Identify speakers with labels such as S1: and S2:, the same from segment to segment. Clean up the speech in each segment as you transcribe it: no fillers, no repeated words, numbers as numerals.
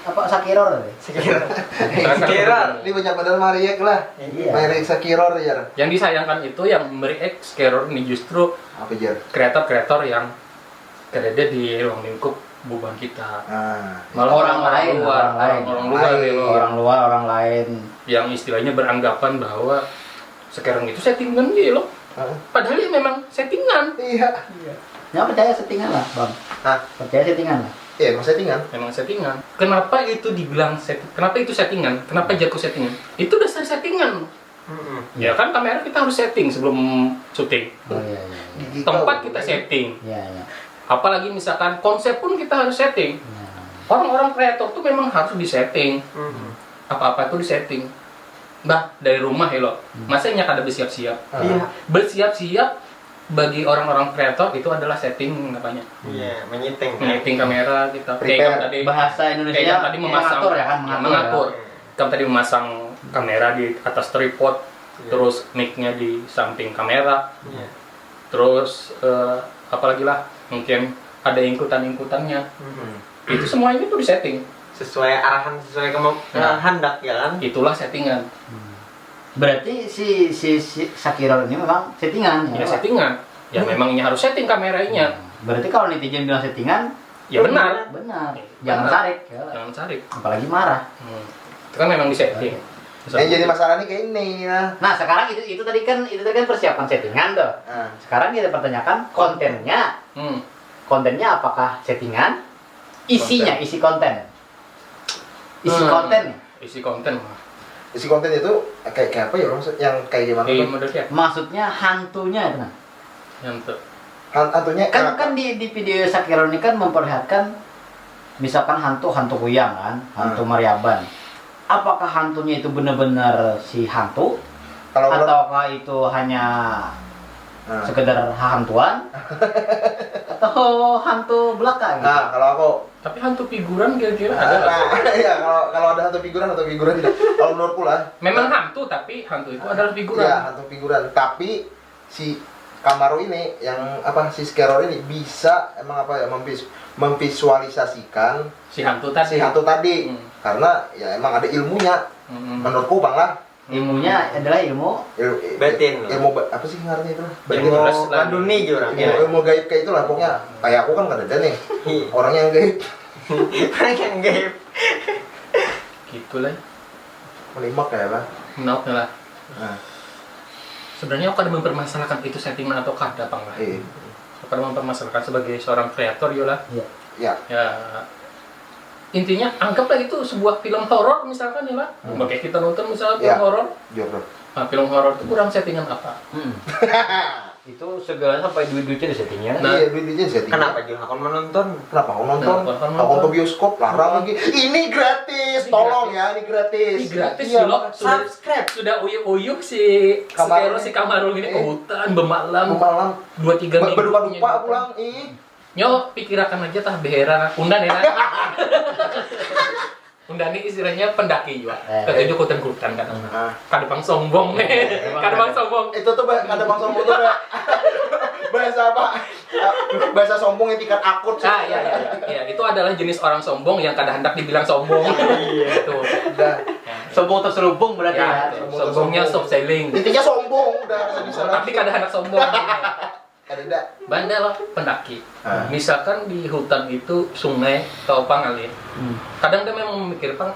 S1: Apa Sakiror?
S2: Sakiror. Ini banyak benar Mariek lah.
S1: Iya.
S2: Mariek Sakiror ya.
S3: Yang disayangkan itu yang memberi Sakiror ini justru
S2: Apa jar?
S3: kreator-kreator yang berada di ruang lingkup buban kita. Malah
S1: Orang lain, orang lain
S3: yang istilahnya beranggapan bahwa sekarang itu settingan gitu loh. Padahal ya memang settingan.
S2: Iya.
S1: Ya percaya settingan lah, Bang. Percaya settingan lah.
S2: Iya, emang settingan.
S3: Memang settingan. Kenapa itu dibilang Kenapa itu settingan? Kenapa Jago settingan? Itu dasar settingan. Ya kan kamera kita harus setting sebelum syuting.
S1: Oh iya.
S3: Tempat kita setting.
S1: Iya.
S3: Apalagi misalkan konsep pun kita harus setting. Orang-orang kreator tuh memang harus disetting. Apa-apa itu disetting. Bah, dari rumah ya lo. Masanya kada bersiap-siap.
S2: Iya.
S3: Bersiap-siap bagi orang-orang kreator itu adalah setting apanya?
S4: Iya, menyeting
S3: kamera kita.
S2: Prepare.
S3: Tadi
S1: Bahasa Indonesia
S3: tadi memasang
S1: mengatur ya kan,
S3: mengatur. Kamu tadi memasang kamera di atas tripod, terus mic-nya di samping kamera. Terus apalagi lah, mungkin ada ingkutan-ingkutannya. Itu semuanya itu disetting.
S4: sesuai arahan, sesuai kehendak ya kan.
S3: Itulah settingan.
S1: Berarti si Sakiror ini memang settingan
S3: Ya settingan. Ya memangnya harus setting kameranya.
S1: Berarti kalau netizen bilang settingan,
S3: Ya benar.
S1: benar. Jangan tarik. Ya.
S3: Jangan cari.
S1: Apalagi marah.
S3: Itu kan memang disetting.
S2: Yang jadi masalah nih kayak ini ya.
S1: Nah, sekarang itu tadi kan persiapan settingan tuh. Sekarang kita pertanyakan kontennya. Kontennya apakah settingan? Isinya, isi konten. Isi konten.
S3: Isi konten.
S2: Isi konten itu kayak apa ya orang yang kayak gimana tuh?
S3: Modelnya.
S1: Maksudnya hantunya itu nah.
S3: Yang
S2: Hantunya
S1: Kan di video Sakiror ini kan memperlihatkan misalkan hantu kuyang kan, hantu Maryaban. Apakah hantunya itu benar-benar si hantu? Ataukah itu hanya sekedar hantuan? Atau hantu belaka gitu?
S2: Nah, kalau aku
S3: tapi hantu figuran kira-kira ada.
S2: Iya, kalau ada hantu figuran tidak. Kalau menurutku lah.
S3: Memang hantu, tapi hantu itu adalah figuran.
S2: Iya, hantu figuran. Tapi si Kamaru ini yang si Sakiror ini bisa emang memvisualisasikan
S3: si hantu tadi.
S2: Karena ya emang ada ilmunya. Menurutku Bang lah.
S1: Ilmunya adalah ilmu
S4: batin.
S2: Ilmu apa sih ngarannya itu?
S3: Ilmu
S4: kanduni juga.
S2: Ilmu gaib kayak itulah pokoknya. Kayak aku kan gak ada nih. Orang yang gaib.
S4: Orang yang gaib.
S3: Gitu lah.
S2: Melimak ya lah.
S3: Menurutnya lah. Sebenarnya aku ada mempermasalahkan itu settingan atau kada apa enggak? Aku ada mempermasalahkan sebagai seorang kreator yola.
S2: Iya.
S3: Ya. Intinya anggaplah itu sebuah film horor misalkan ya lah. Kayak kita nonton misalnya film horor. Nah, film horor itu kurang settingan apa?
S1: itu segala sampai duit-duitnya di settingnya.
S2: Iya, duit-duitnya di setting.
S4: Kenapa juga aku menonton?
S2: Kenapa aku nonton? Aku ke bioskop larang lagi. Ini gratis, tolong ya, ini gratis.
S3: Ini gratis
S2: iya,
S3: loh.
S4: Subscribe.
S3: Sudah uyuk-uyuk si Kamarul ini ke hutan bemalam 2-3 minggu.
S2: Berdupa-dupa pulang.
S3: Nyo, pikirakan aja tah behera undan ya. Undan ini istilahnya pendaki juga. Katanya kutan-kutan kan. Kadepang sombong nih. Kadepang sombong.
S2: Itu tuh kadepang sombong tuh bahasa apa? Bahasa sombong yang tingkat akut.
S3: Iya, itu adalah jenis orang sombong yang kada hendak dibilang sombong. Gitu.
S1: Sombong terselubung berarti ya.
S3: Sombongnya soft selling.
S2: Intinya sombong udah bisa.
S3: Tapi kada hendak sombong.
S2: Ada
S3: Bandel pendaki. Misalkan di hutan itu sungai atau pangalir. Kadang dia memang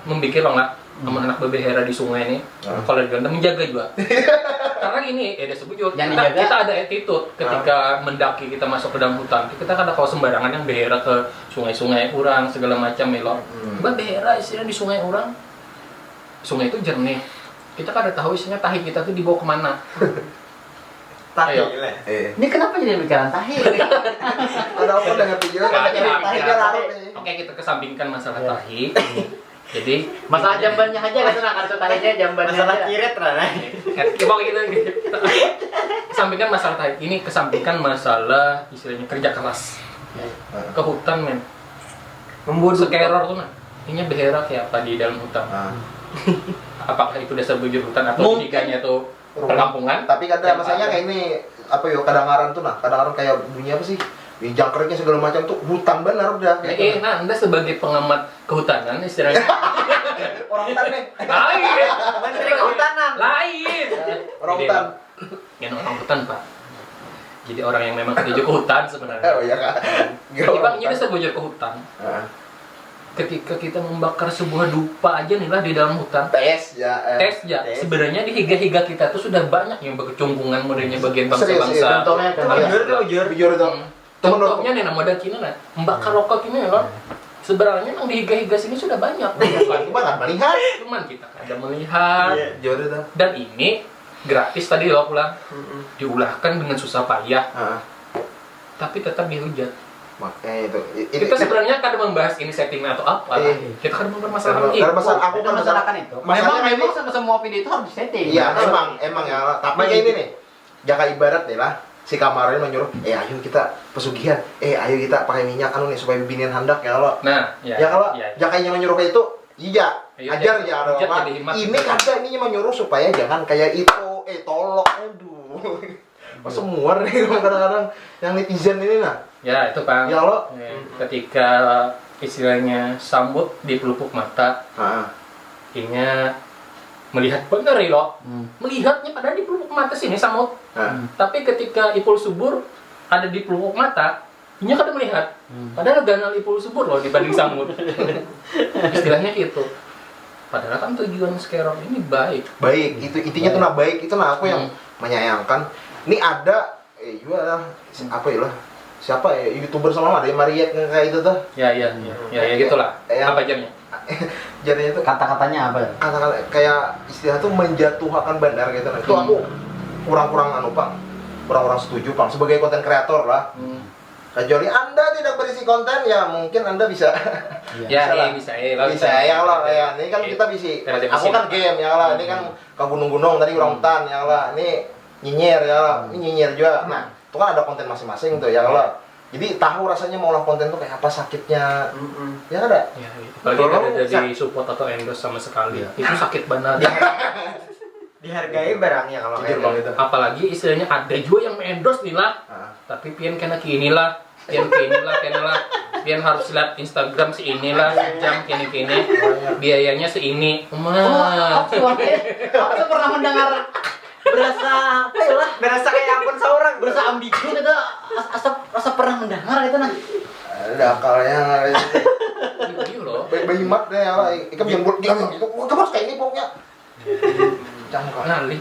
S3: memikir lah anak bebehera di sungai ini. Kalau diganda menjaga juga. Karena gini, dia sebut kita ada attitude ketika mendaki, kita masuk ke dalam hutan. Kita kada kalau sembarangan yang behera ke sungai-sungai orang segala macam melo. Behera isinya di sungai orang. Sungai itu jernih. Kita kada tahu isinya tahi kita tuh dibawa kemana.
S4: Tahi lah.
S1: Ini kenapa jadi pikiran tahi?
S2: Ada apa dengan video?
S3: Oke, kita kesampingkan masalah tahi. Jadi
S1: masalah jambannya aja kan kartu tahinya jambannya.
S4: Masalah kiret lah.
S3: Coba kita kesampingkan masalah tahi. Ini kesampingkan masalah istilahnya kerja keras. Ke hutan men.
S4: Membuat
S3: Sakiror tuh nah. Ini behera kayak apa di dalam hutan? Apakah itu dasar bujur hutan atau tiganya tuh perkampungan?
S2: Tapi kadang masanya kayak ini apa yo kadang-kadang tuh nah, kadang-kadang kayak bunyi apa sih? Di jangkriknya segala macam tuh hutan benar udah.
S3: Nah, Anda sebagai pengamat kehutanan istilahnya
S2: Orang hutan nih.
S3: lain.
S4: Menteri Kehutanan.
S3: Lain.
S2: Orang
S3: Jadi,
S2: hutan.
S3: Yang orang hutan, Pak. Jadi orang yang memang ketujuh ke hutan sebenarnya.
S2: Oh iya Kak.
S3: Jadi Bang, ini sebujur ke hutan.
S2: Heeh.
S3: Ketika kita membakar sebuah dupa aja nih lah di dalam hutan.
S2: Tes ya.
S3: Tes ya. Sebenarnya di higa-higa kita tuh sudah banyak yang berkecungkungan modelnya bagian bangsa-bangsa.
S1: Contohnya kan
S2: Bujur itu.
S3: Contohnya nih nama Cina lah, membakar rokok ini ya kan. Sebenarnya yang di higa-higa sini sudah banyak.
S2: Cuma nggak melihat.
S3: Cuman kita ada melihat.
S2: Jujur itu.
S3: Dan ini gratis tadi loh pulang. Diulahkan dengan susah payah.
S2: Heeh.
S3: Tapi tetap dihujat.
S2: Makanya itu.
S3: Kita sebenarnya kadang membahas ini setting atau apa. Kita kadang mempermasalahkan itu.
S2: Karena masalah aku kan
S1: masalahkan itu. Memang sama semua video itu harus disetting.
S2: Iya, emang ya. Tapi kayak ini nih. Jaka ibarat nih lah. Si Kamarin menyuruh, ayo kita pesugihan, ayo kita pakai minyak anu nih supaya bibinin handak ya Allah.
S3: Nah, ya
S2: kalau Jakainya menyuruh kayak itu, iya, ajar ya Allah. Ini kagak ini menyuruh supaya jangan kayak itu, tolong, aduh. Semua nih kadang-kadang yang netizen ini nah.
S3: Ya itu Bang.
S2: Ya Allah.
S3: Ketika istilahnya sambut di pelupuk mata, inya melihat bener ya loh. Melihatnya padahal di pelupuk mata sini samut. Tapi ketika ipul subur ada di pelupuk mata, inya kada melihat. Padahal ganal ipul subur loh dibanding samut. Istilahnya gitu. Padahal kan tujuan skerok ini baik.
S2: Baik, itu intinya tuh nah baik itu nah aku yang menyayangkan. Ini ada juga apa ya lah? Siapa ya YouTuber sama ada yang Mariet kayak itu tuh.
S3: Ya gitulah. Apa jamnya?
S2: Jadinya tuh
S1: kata-katanya apa?
S2: Kata-kata kayak istilah tuh menjatuhkan bandar gitu nah. Itu aku kurang-kurang anu Pang. Kurang-kurang setuju Pang sebagai konten kreator lah. Kecuali Anda tidak berisi konten ya mungkin Anda bisa.
S3: Bisa
S2: ya Allah ya. Ini kan kita bisa. Aku kan game ya Allah. Ini kan ke gunung-gunung tadi orang hutan ya Allah. Ini nyinyir ya Allah. Ini nyinyir juga. Nah, itu kan ada konten masing-masing tuh ya Allah. Jadi tahu rasanya mau olah konten tuh kayak apa sakitnya. Ya ada.
S3: Ya, apalagi ada jadi support atau endorse sama sekali. Itu sakit banget.
S4: Dihargai barangnya kalau kayak
S2: gitu.
S3: Apalagi istilahnya ada juga yang endorse nih lah. Tapi pian kena kini lah. Pian harus lihat Instagram si inilah sejam kini biayanya seini.
S1: Aku pernah mendengar
S4: berasa kayak akun seorang,
S1: berasa ambigu gitu, rasa pernah mendengar itu nah.
S2: Ada akalnya.
S3: Gitu loh.
S2: Bayi mat deh ya Allah. Ikan yang buat dia itu kamu kayak ini pokoknya.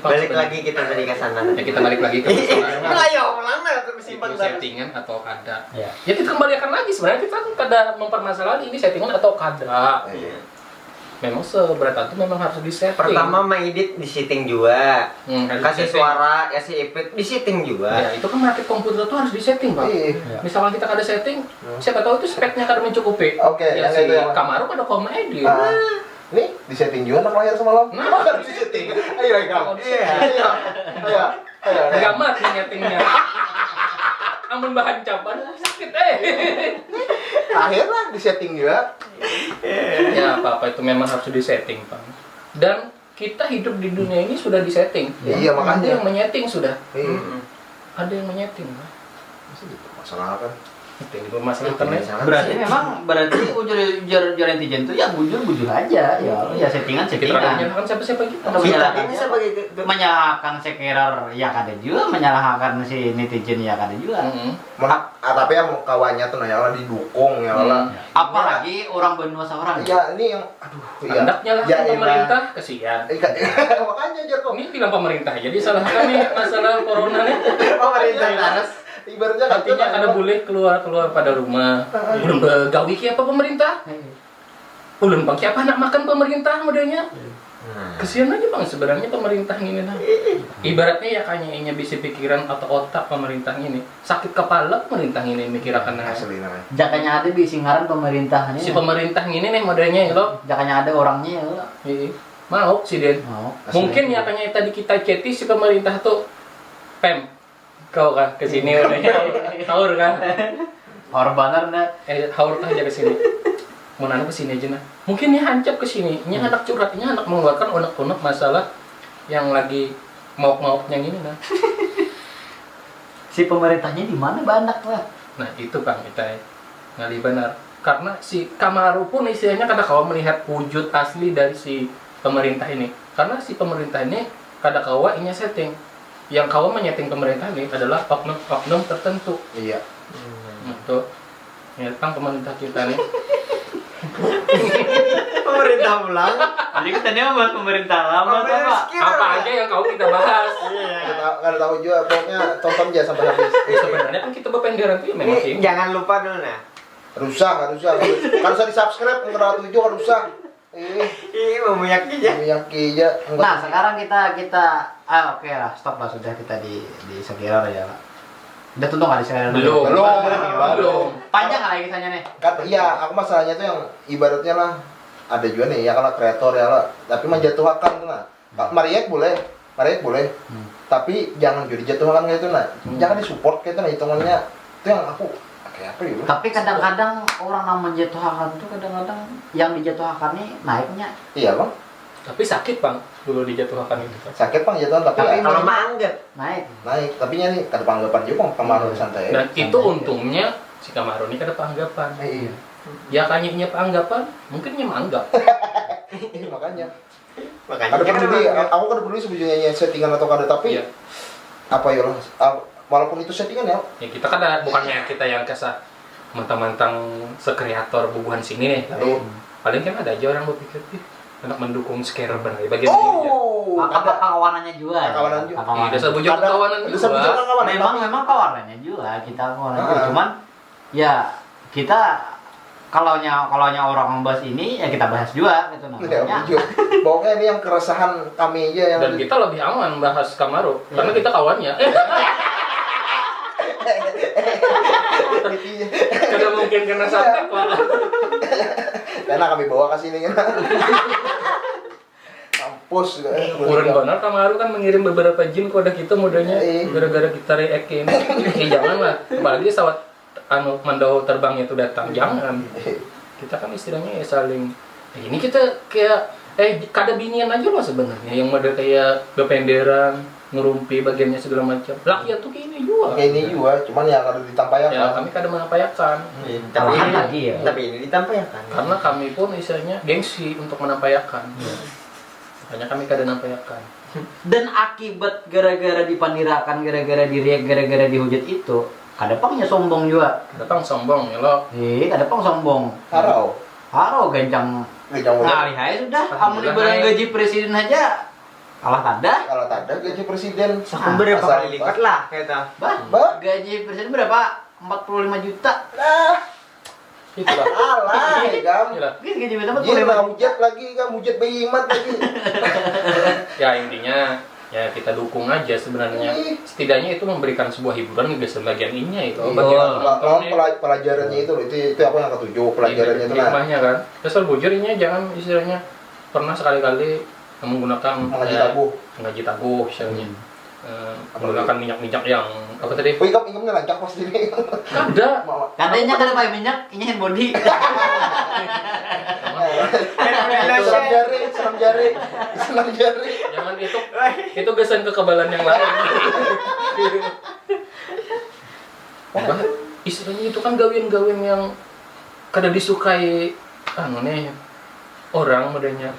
S4: Balik lagi kita tadi ke sana.
S3: Ya kita balik lagi ke persoalan.
S4: Ayo, ulang lah simpan
S3: settingan atau kada. Ya kita kembalikan lagi sebenarnya kita kan kada mempermasalahan ini settingan atau kada. Memang seberat itu memang harus di-setting.
S4: Pertama mengedit di setting juga. Kasih suara, kasih efek di setting juga.
S3: Ya, itu kan merakit komputer itu harus di-setting, Pak. Misalkan kita kada setting, siapa tahu itu speknya kada mencukupi. Ya si Kamaru kada komedi.
S2: Nih, di setting juga anak lahir semalam. Harus di setting. Ayo.
S3: Enggak mati nyetingnya. Amun bahan capan sakit
S2: Akhirnya di setting juga.
S3: Ya apa-apa itu memang harus di-setting, Pak. Dan kita hidup di dunia ini sudah di-setting.
S2: Iya, makanya.
S3: Ada yang menyeting sudah. Ada yang menyeting, Pak.
S2: Masalah kan.
S3: Itu masalah internet.
S1: Berarti ujur netizen itu ya bujur aja ya settingan.
S3: Menyalahkan siapa kita.
S1: Menyalahkan sekerer ya kada juga, menyalahkan si netizen ya kada juga.
S2: Tapi yang kawannya tuh ya Allah didukung ya Allah.
S1: Apalagi orang benua seorang.
S2: Ya ini yang
S3: hendaknya lah pemerintah kesian.
S2: Makanya Jarko.
S3: Ini bilang pemerintah jadi salahkan nih masalah corona nih.
S2: Pemerintah harus ibaratnya
S3: artinya kada boleh keluar pada rumah. Belum begawi ki apa pemerintah? Belum bang ki apa nak makan pemerintah modelnya? Kesian aja Bang sebenarnya pemerintah ini nah. Ibaratnya ya kayaknya bisa pikiran atau otak pemerintah ini. Sakit kepala pemerintah ini mikir akan
S2: asli namanya.
S1: Jakanya ada di singaran pemerintahnya.
S3: Si pemerintah ini nih modelnya ya lo.
S1: Jakanya ada orangnya ya lo.
S3: Mau si Den. Mungkin ya kayaknya tadi kita ceti si pemerintah tuh Pem. Kau kan kesini udah haur kan?
S1: Haur banar nah.
S3: Haur aja kesini. Mau nana kesini aja nah. Mungkin ya hancap kesini. Ini anak curhat, ini anak mengeluarkan unek-unek masalah yang lagi mauk-mauknya gini nah.
S1: Si pemerintahnya di mana banyak lah?
S3: Nah itu Kang Itai ngali benar. Karena si Kamaru pun istilahnya kada kawa melihat wujud asli dari si pemerintah ini. Karena si pemerintah ini kada kawa inya setting. Yang kawa menyeting pemerintah ini adalah oknum tertentu.
S2: Iya.
S3: Itu ya Kang pemerintah kita nih.
S4: Pemerintah ulang.
S1: Jadi kita ini bahas pemerintah lama tuh Pak.
S3: Apa aja yang kau kita bahas.
S2: Nggak tahu juga, pokoknya tonton aja sampai habis.
S3: Sebenarnya kan kita berpendaran tuh ya memang sih.
S4: Jangan lupa dulu nah.
S2: Rusak. Kan usah di subscribe, nggak 7 kan rusak.
S4: Mau meyakinnya.
S2: Miyaki aja.
S1: Nah, sekarang kita oke lah, stop lah sudah kita di Sekiro ya, Pak. Udah tentu nggak di Sekiro?
S3: Belum.
S1: Panjang kali kisahnya nih.
S2: Kan iya, aku masalahnya tuh yang ibaratnya lah ada juga nih ya kalau kreator ya lah, tapi menjatuhkan tuh nah. Mariek boleh. Tapi jangan jadi jatuhkan kayak itu nah. Jangan disupport kayak itu nah hitungannya. Itu yang aku kayak apa ya?
S1: Tapi kadang-kadang orang yang menjatuhkan tuh kadang-kadang yang dijatuhkan nih naiknya.
S2: Iya, Bang.
S3: Tapi sakit Bang dulu dijatuhkan itu Pak.
S2: Sakit Bang jatuhan tapi ya,
S4: Kalau manggil
S1: Naik.
S2: tapi nya nih kada panggapan juga Bang kemarin santai.
S3: Dan itu untungnya si Kamaru ini kada panggapan.
S2: Iya.
S3: Ya kayaknya panggapan, mungkin nya manggap.
S2: Makanya.
S4: makanya
S2: Ada
S4: kan
S2: peduli,
S4: manggil.
S2: aku kan peduli sebetulnya settingan atau kada tapi
S3: Iya.
S2: apa ya lah, walaupun itu settingan ya.
S3: Ya kita kan bukannya kita yang kesah mentang-mentang sekreator bubuhan sini nih. Lalu paling kan ada aja orang berpikir, anak mendukung scare benar bagian ini.
S1: Apa kawanannya juga?
S2: Kawanan juga.
S3: Iya, dasar bujur kawanan juga.
S2: kawan.
S1: Memang kawanannya juga kita kawanannya juga. Cuman ya kita kalau orang membahas ini ya kita bahas juga gitu
S2: Ya,
S1: namanya.
S2: jujur. Pokoknya ini yang keresahan kami aja yang
S3: Dan kita lebih aman bahas Kamaru karena kita kawannya. Kada mungkin kena santet Pak.
S2: karena kami bawa ke sini kan. Kampus
S3: Kurang benar Kamaru kan mengirim beberapa jin kode kita modenya gara-gara kita reakin. Jangan lah, apalagi pesawat mandau terbang itu datang, jangan. Kita kan istilahnya ya saling. Ini kita kayak kada binian aja loh sebenarnya yang model kayak bependeran, ngerumpi bagiannya segala macam. Rakyat tuh kayak ini juga.
S2: Kayak ini juga, cuman yang ada ditampaykan.
S3: Ya kami kada menampayakan.
S4: Tapi
S1: Malahan
S4: ini
S1: lagi ya.
S4: Tapi ini ditampaykan.
S3: Karena kami pun istilahnya gengsi untuk menampayakan. Makanya kami kada nampayakan.
S1: Dan akibat gara-gara dipandirakan, gara-gara diriak, gara-gara dihujat itu, kadang-kadang sombong juga.
S3: Datang sombong ya lo.
S1: Kadang-kadang sombong. Haro gancang. Nah, lihat sudah. Kamu dibilang gaji presiden aja kalah tanda.
S2: Kalau tanda gaji presiden
S4: Berapa kali lipat lah kita.
S1: Gaji presiden berapa? 45 juta.
S3: Itulah.
S2: Alay, Gam.
S1: Gaji berapa?
S2: Iya,
S1: 45
S2: mujat lagi, mujat behimat lagi.
S3: Ya intinya ya kita dukung aja sebenarnya. Setidaknya itu memberikan sebuah hiburan ke sebagian inya itu. Bagian
S2: Pelajarannya itu loh, itu apa yang ketujuh pelajarannya itu nah.
S3: Hikmahnya kan. Dasar bujur ini jangan istilahnya pernah sekali-kali menggunakan mengaji tabuh misalnya. Menggunakan minyak-minyak yang apa tadi?
S2: Oh, ingam lancak pas ini.
S3: Ada.
S1: Katanya kada pakai minyak, ini hand body.
S2: Senam jari.
S3: Jangan itu gesan kekebalan yang lain. Istilahnya itu kan gawin-gawin yang kada disukai orang modenya.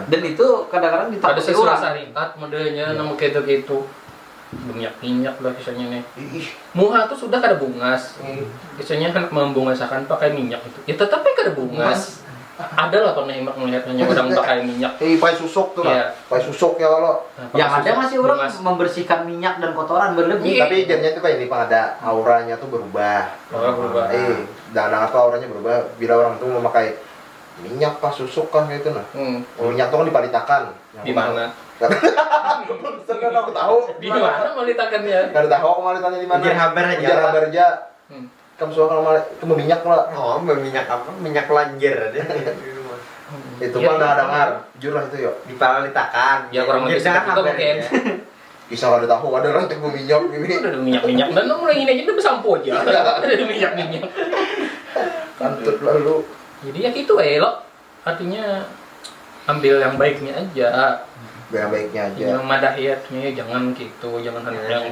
S1: Dan itu kadang-kadang
S3: Ada
S1: ditakuti
S3: sesuatu
S1: orang.
S3: syariat modelnya namu gitu. Minyak lah kisahnya nih. Muha tuh sudah kada bungas. Kisahnya kan membungasakan pakai minyak itu. Ya tetapi kada bungas. Ada lah pernah imak melihatnya orang pakai minyak.
S2: Pai susuk tuh lah. Pai susuk ya kalau.
S1: Yang ada masih orang membersihkan minyak dan kotoran berlebih.
S2: Tapi jadinya tuh kayak ini Pak, ada auranya tuh berubah.
S3: Berubah.
S2: Dan apa auranya berubah bila orang tuh memakai minyak kah susuk kah gitu nah. Minyak tuh kan dipalitakan.
S3: Di mana?
S2: Sekarang aku tahu.
S3: Di mana melitakannya?
S2: Kada tahu aku malitanya di mana.
S4: Ujar
S2: habar aja. Kamu suka kalau kamu minyak lah.
S4: Oh, minyak apa? Minyak lanjer ada di rumah.
S2: Itu kan ada dengar. Jujur lah itu yuk.
S4: Dipalitakan.
S3: Ya kurang lebih seperti itu mungkin.
S2: Kisah ada tahu ada orang yang minyak ini.
S3: Ada minyak-minyak dan mulai ini aja udah bersampo aja. Ada minyak-minyak.
S2: Kantut lalu.
S3: Jadi ya gitu lo. Artinya ambil yang baiknya aja.
S2: Yang baiknya aja.
S3: Yang madahiyatnya jangan gitu, jangan yang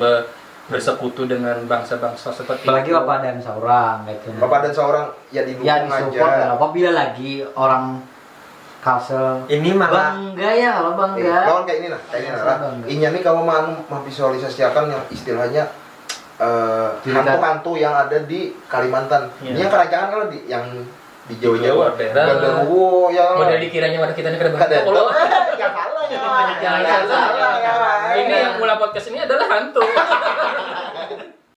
S3: bersekutu dengan bangsa-bangsa seperti
S1: Apalagi
S3: itu.
S1: bapak dan seorang gitu.
S2: Bapak dan seorang ya didukung
S1: Ya disupport
S2: aja.
S1: ya. Apabila lagi orang Kalsel
S4: Ini malah
S1: bangga ya kalau bangga.
S2: Kawan kayak ini nah, kayak ini lah. Inya nih kalau mau visualisasikan yang istilahnya hantu-hantu yang ada di Kalimantan.
S3: Iya.
S2: Ini yang kerajaan kalau di yang di
S3: Jawa,
S2: Jawa-Jawa.
S3: daerah.
S2: Genderuwo yang
S3: Model dikiranya pada kita ini kada
S2: Kada.
S3: kalau
S2: Enggak salah ya.
S3: Jangan
S2: Nggak
S3: salah.
S2: salah ya.
S3: Ini yang mula podcast ini adalah hantu.